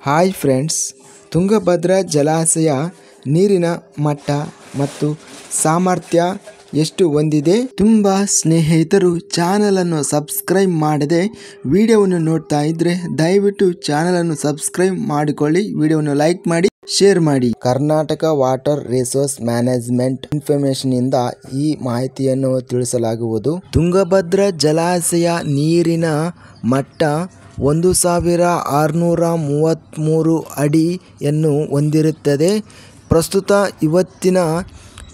Hi friends, Tungabhadra ಜಲಾಶಯ ನೀರಿನ ಮಟ್ಟ ಮತ್ತು ಸಾಮರ್ಥ್ಯ ಎಷ್ಟು ಹೊಂದಿದೆ? ತುಂಬ ಸ್ನೇಹಿತರು ಚಾನಲನ್ನು ಸಬ್ಸ್ಕ್ರೈಬ್ ಮಾಡದೆ ವಿಡಿಯೋವನ್ನು ನೋಡ್ತಾ ಇದ್ರೆ ದಯವಿಟ್ಟು ಚಾನಲನ್ನು ಸಬ್ಸ್ಕ್ರೈಬ್ ಮಾಡಿಕೊಳ್ಳಿ, ವಿಡಿಯೋವನ್ನು ಲೈಕ್ ಮಾಡಿ, ಶೇರ್ ಮಾಡಿ. Karnataka water resource management information ಇಂದ ಈ ಮಾಹಿತಿಯನ್ನು ತಿಳಿಸಲಾಗುವುದು. ತುಂಗಭದ್ರಾ ಜಲಾಶಯ ನೀರಿನ ಮಟ್ಟ 1633 ಅಡಿಯನ್ನು ಹೊಂದಿರುತ್ತದೆ. ಪ್ರಸ್ತುತ ಇವತ್ತಿನ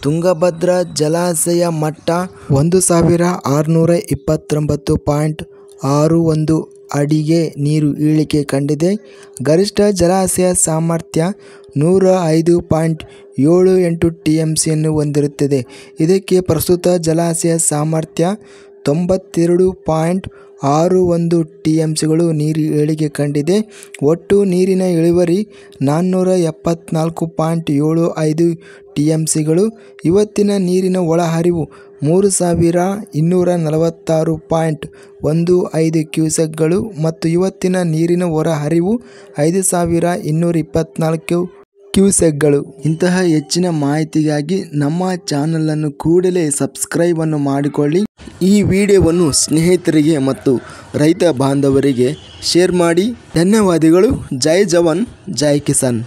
ತುಂಗಭದ್ರಾ ಜಲಾಶಯ ಮಟ್ಟ 1629.61 ಅಡಿಗೆ ನೀರು ಇಳಿಕೆ ಕಂಡಿದೆ. ಗರಿಷ್ಠ ಜಲಾಶಯ ಸಾಮರ್ಥ್ಯ 105.78 TMCಯನ್ನು ಹೊಂದಿರುತ್ತದೆ. ಇದಕ್ಕೆ ಪ್ರಸ್ತುತ ಜಲಾಶಯ ಸಾಮರ್ಥ್ಯ 92.61 TMCಗಳು ನೀರು ಇಳಿಕೆ ಕಂಡಿದೆ. ಒಟ್ಟು ನೀರಿನ ಇಳುವರಿ 474.75 TMCಗಳು. ಇವತ್ತಿನ ನೀರಿನ ಒಳಹರಿವು 3246.15 ಕ್ಯೂಸೆಕ್ಗಳು ಮತ್ತು ಇವತ್ತಿನ ನೀರಿನ ಹೊರಹರಿವು 5224 ಕ್ಯೂಸೆಕ್ಗಳು. ಇಂತಹ ಹೆಚ್ಚಿನ ಮಾಹಿತಿಗಾಗಿ ನಮ್ಮ ಚಾನಲನ್ನು ಕೂಡಲೇ ಸಬ್ಸ್ಕ್ರೈಬ್ ಅನ್ನು ಮಾಡಿಕೊಳ್ಳಿ. ಈ ವಿಡಿಯೋವನ್ನು ಸ್ನೇಹಿತರಿಗೆ ಮತ್ತು ರೈತ ಬಾಂಧವರಿಗೆ ಶೇರ್ ಮಾಡಿ. ಧನ್ಯವಾದಗಳು. ಜೈ ಜವಾನ್, ಜೈ ಕಿಸಾನ್.